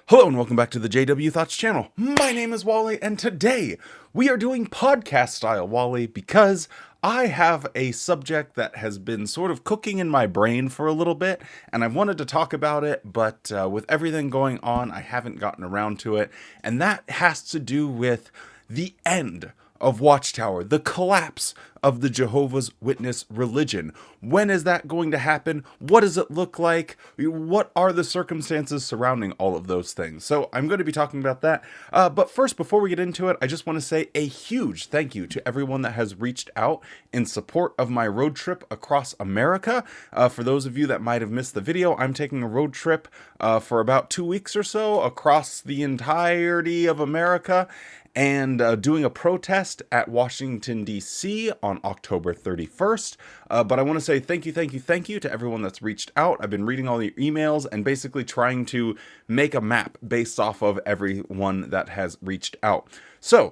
Hello and welcome back to the JW Thoughts channel. My name is Wally and today we are doing podcast style Wally because I have a subject that has been sort of cooking in my brain for a little bit and I've wanted to talk about it, but with everything going on I haven't gotten around to it, and that has to do with the end of Watchtower, the collapse of the Jehovah's Witness religion. When is that going to happen? What does it look like? What are the circumstances surrounding all of those things? So I'm going to be talking about that. But first, before we get into it, I just want to say a huge thank you to everyone that has reached out in support of my road trip across America. For those of you that might have missed the video, I'm taking a road trip for about 2 weeks or so across the entirety of America, and doing a protest at Washington, D.C. on October 31st. But I want to say thank you to everyone that's reached out. I've been reading all the emails and basically trying to make a map based off of everyone that has reached out. So,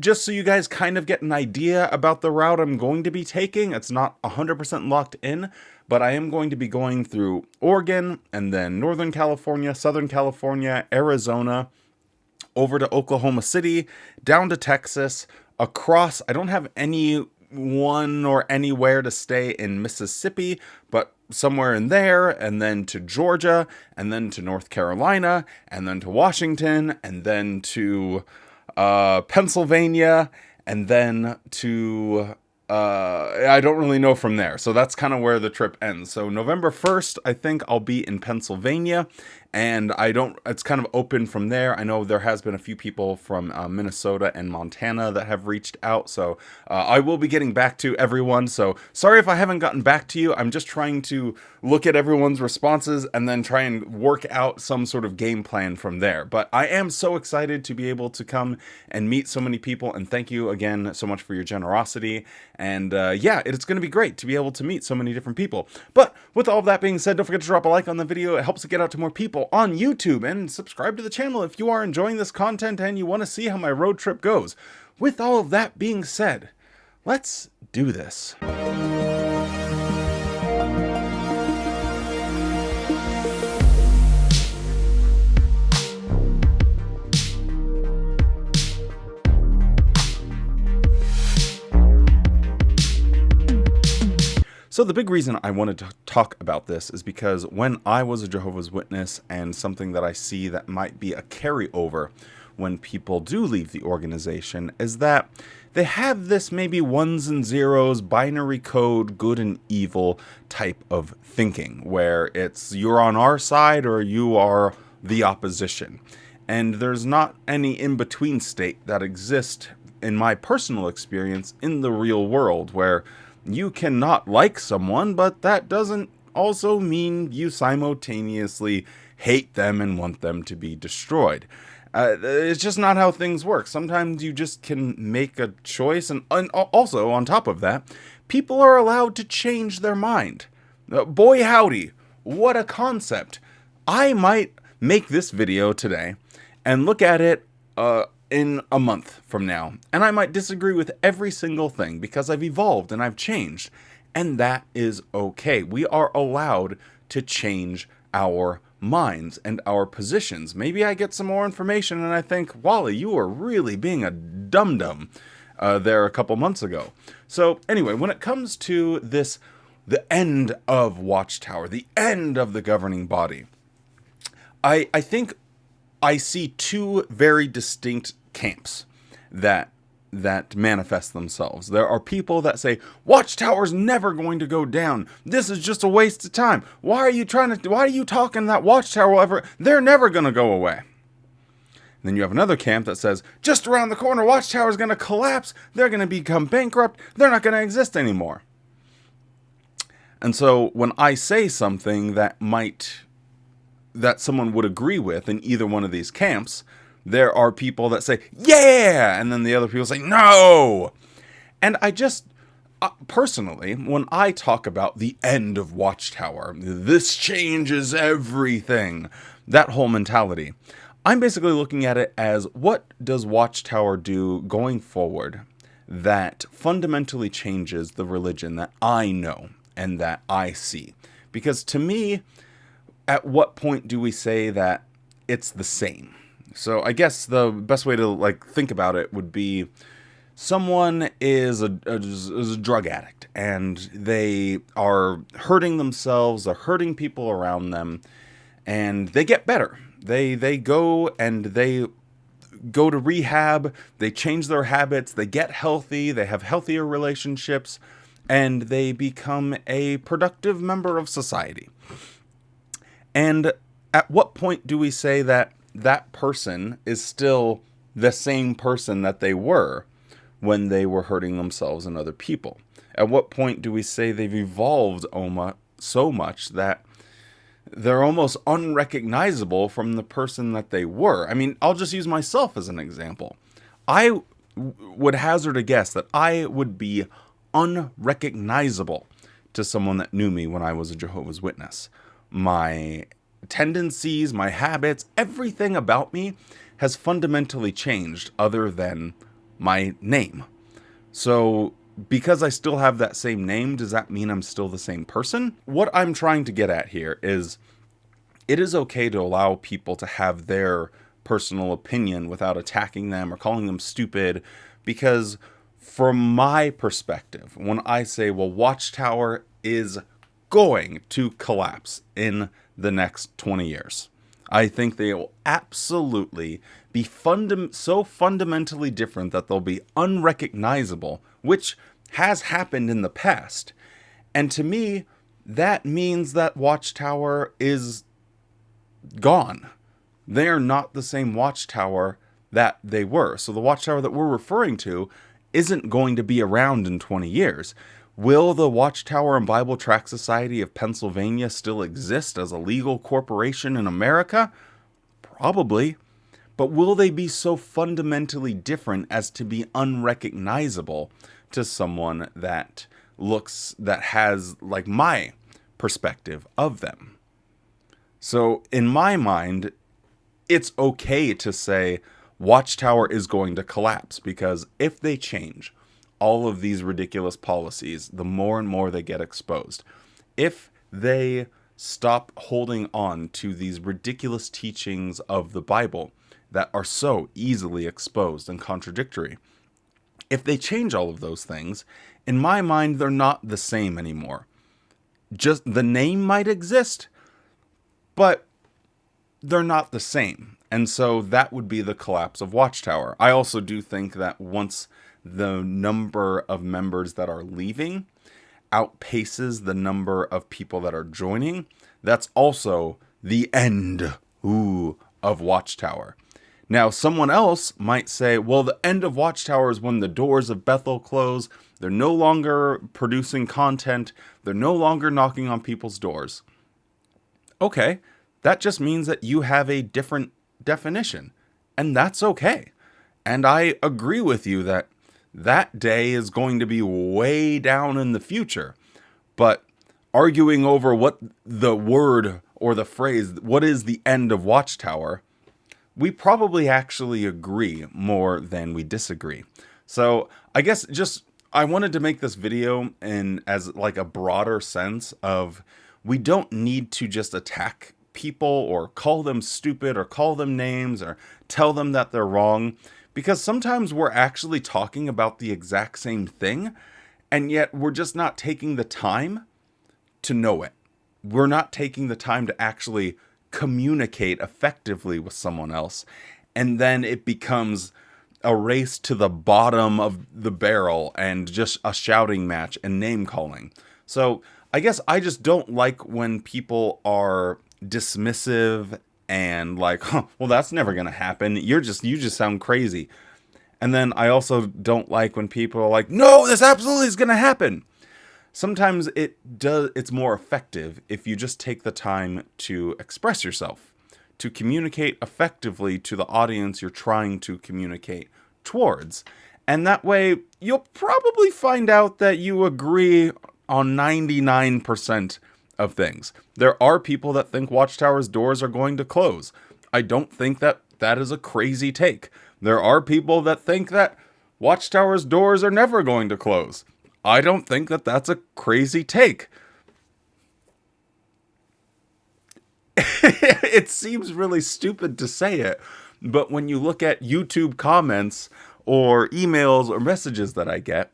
just so you guys kind of get an idea about the route I'm going to be taking, it's not 100% locked in, but I am going to be going through Oregon, and then Northern California, Southern California, Arizona, over to Oklahoma City, down to Texas, across. I don't have anyone or anywhere to stay in Mississippi, but somewhere in there, and then to Georgia, and then to North Carolina, and then to Washington, and then to Pennsylvania, and then to I don't really know from there. So that's kind of where the trip ends. So November 1st, I think I'll be in Pennsylvania, and it's kind of open from there. I know there has been a few people from Minnesota and Montana that have reached out. So I will be getting back to everyone. So sorry if I haven't gotten back to you. I'm just trying to look at everyone's responses and then try and work out some sort of game plan from there. But I am so excited to be able to come and meet so many people. And thank you again so much for your generosity. And yeah, it's going to be great to be able to meet so many different people. But with all of that being said, don't forget to drop a like on the video. It helps it get out to more people on YouTube, and subscribe to the channel if you are enjoying this content and you want to see how my road trip goes. With all of that being said, let's do this. So the big reason I wanted to talk about this is because when I was a Jehovah's Witness, and something that I see that might be a carryover when people do leave the organization, is that they have this maybe ones and zeros, binary code, good and evil type of thinking, where it's you're on our side or you are the opposition. And there's not any in-between state that exists, in my personal experience, in the real world, where you cannot like someone, but that doesn't also mean you simultaneously hate them and want them to be destroyed. It's just not how things work. Sometimes you just can make a choice, and also, on top of that, people are allowed to change their mind. Boy howdy, what a concept. I might make this video today and look at it in a month from now, and I might disagree with every single thing because I've evolved and I've changed, and that is okay. We are allowed to change our minds and our positions. Maybe I get some more information and I think, Wally, you were really being a dum-dum there a couple months ago. So anyway, when it comes to this, the end of Watchtower, the end of the governing body, I think I see two very distinct camps that manifest themselves. There are people that say, Watchtower's never going to go down. This is just a waste of time. Why are you talking that Watchtower they're never going to go away. And then you have another camp that says, just around the corner, Watchtower's going to collapse. They're going to become bankrupt. They're not going to exist anymore. And so when I say something that someone would agree with in either one of these camps, there are people that say, yeah, and then the other people say, no. And I just, personally, when I talk about the end of Watchtower, this changes everything, that whole mentality, I'm basically looking at it as, what does Watchtower do going forward that fundamentally changes the religion that I know and that I see? Because to me, at what point do we say that it's the same. So I guess the best way to like think about it would be someone is a drug addict and they are hurting themselves, they're hurting people around them, and they get better. They go and they go to rehab, they change their habits, they get healthy, they have healthier relationships, and they become a productive member of society. And at what point do we say that that person is still the same person that they were when they were hurting themselves and other people? At what point do we say they've evolved so much that they're almost unrecognizable from the person that they were? I mean, I'll just use myself as an example. I would hazard a guess that I would be unrecognizable to someone that knew me when I was a Jehovah's Witness. My tendencies, my habits, everything about me has fundamentally changed other than my name. So because I still have that same name, does that mean I'm still the same person? What I'm trying to get at here is it is okay to allow people to have their personal opinion without attacking them or calling them stupid, because from my perspective, when I say, well, Watchtower is going to collapse in the next 20 years, I think they will absolutely be so fundamentally different that they'll be unrecognizable, which has happened in the past. And to me, that means that Watchtower is gone. They are not the same Watchtower that they were. So the Watchtower that we're referring to isn't going to be around in 20 years. Will the Watchtower and Bible Tract Society of Pennsylvania still exist as a legal corporation in America? Probably. But will they be so fundamentally different as to be unrecognizable to someone that has like my perspective of them? So in my mind, it's okay to say Watchtower is going to collapse, because if they change all of these ridiculous policies, the more and more they get exposed. If they stop holding on to these ridiculous teachings of the Bible that are so easily exposed and contradictory, if they change all of those things, in my mind, they're not the same anymore. Just the name might exist, but they're not the same. And so that would be the collapse of Watchtower. I also do think that once the number of members that are leaving outpaces the number of people that are joining, that's also the end of Watchtower. Now, someone else might say, well, the end of Watchtower is when the doors of Bethel close. They're no longer producing content. They're no longer knocking on people's doors. Okay, that just means that you have a different definition, and that's okay. And I agree with you that that day is going to be way down in the future. But arguing over what the word or the phrase, what is the end of Watchtower, we probably actually agree more than we disagree. So I guess I wanted to make this video as like a broader sense of, we don't need to just attack people or call them stupid or call them names or tell them that they're wrong, because sometimes we're actually talking about the exact same thing, and yet we're just not taking the time to know it. We're not taking the time to actually communicate effectively with someone else, and then it becomes a race to the bottom of the barrel and just a shouting match and name calling. So I guess I just don't like when people are dismissive and like, well, that's never going to happen. You just sound crazy. And then I also don't like when people are like, no, this absolutely is going to happen. Sometimes it's more effective if you just take the time to express yourself, to communicate effectively to the audience you're trying to communicate towards. And that way you'll probably find out that you agree on 99% of things. There are people that think Watchtower's doors are going to close. I don't think that is a crazy take. There are people that think that Watchtower's doors are never going to close. I don't think that that's a crazy take. it seems really stupid to say it, but when you look at YouTube comments or emails or messages that I get,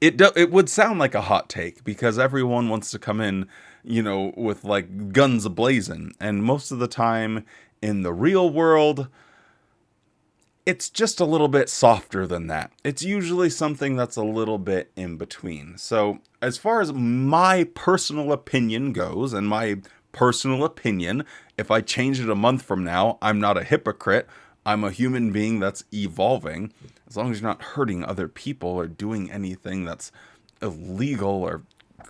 it would sound like a hot take because everyone wants to come in, with like guns ablazing. And most of the time in the real world, it's just a little bit softer than that. It's usually something that's a little bit in between. So as far as my personal opinion goes, and my personal opinion, if I change it a month from now, I'm not a hypocrite. I'm a human being that's evolving. As long as you're not hurting other people or doing anything that's illegal or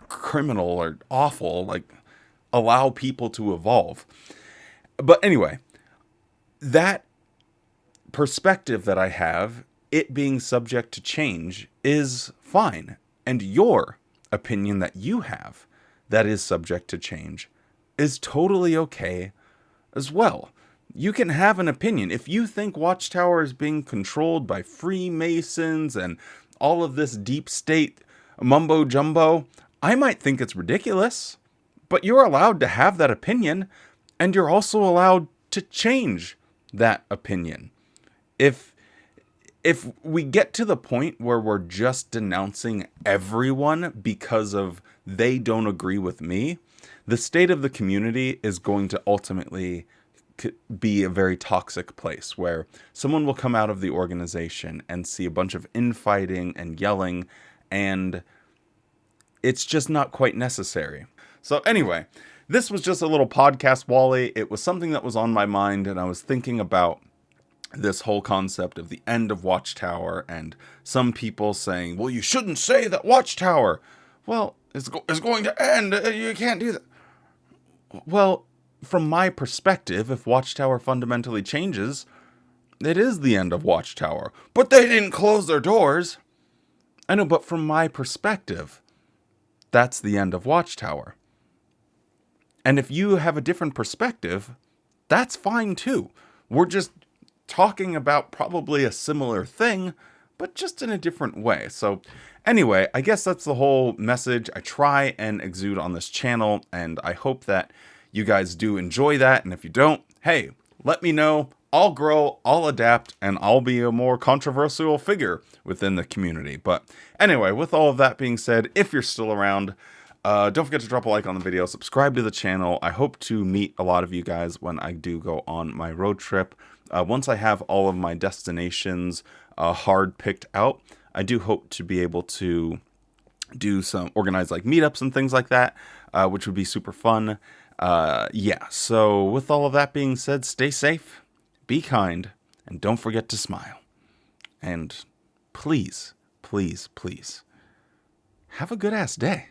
criminal or awful, like allow people to evolve. But anyway, that perspective that I have, it being subject to change, is fine. And your opinion that you have that is subject to change is totally okay as well. You can have an opinion. If you think Watchtower is being controlled by Freemasons and all of this deep state mumbo jumbo, I might think it's ridiculous, but you're allowed to have that opinion, and you're also allowed to change that opinion. If we get to the point where we're just denouncing everyone because of they don't agree with me, the state of the community is going to ultimately be a very toxic place where someone will come out of the organization and see a bunch of infighting and yelling, and it's just not quite necessary. So anyway, this was just a little podcast, Wally. It was something that was on my mind, and I was thinking about this whole concept of the end of Watchtower, and some people saying, well, you shouldn't say that Watchtower. Well, it's going to end. You can't do that. Well, from my perspective, if Watchtower fundamentally changes, it is the end of Watchtower. But they didn't close their doors. I know, but from my perspective, that's the end of Watchtower. And if you have a different perspective, that's fine too. We're just talking about probably a similar thing, but just in a different way. So anyway, I guess that's the whole message I try and exude on this channel, and I hope that you guys do enjoy that. And if you don't, hey, let me know. I'll grow, I'll adapt, and I'll be a more controversial figure within the community. But anyway, with all of that being said, if you're still around, don't forget to drop a like on the video, subscribe to the channel. I hope to meet a lot of you guys when I do go on my road trip. Once I have all of my destinations hard picked out, I do hope to be able to do some organized like meetups and things like that, which would be super fun. Yeah, so with all of that being said, stay safe, be kind, and don't forget to smile. And please, please, please, have a good ass day.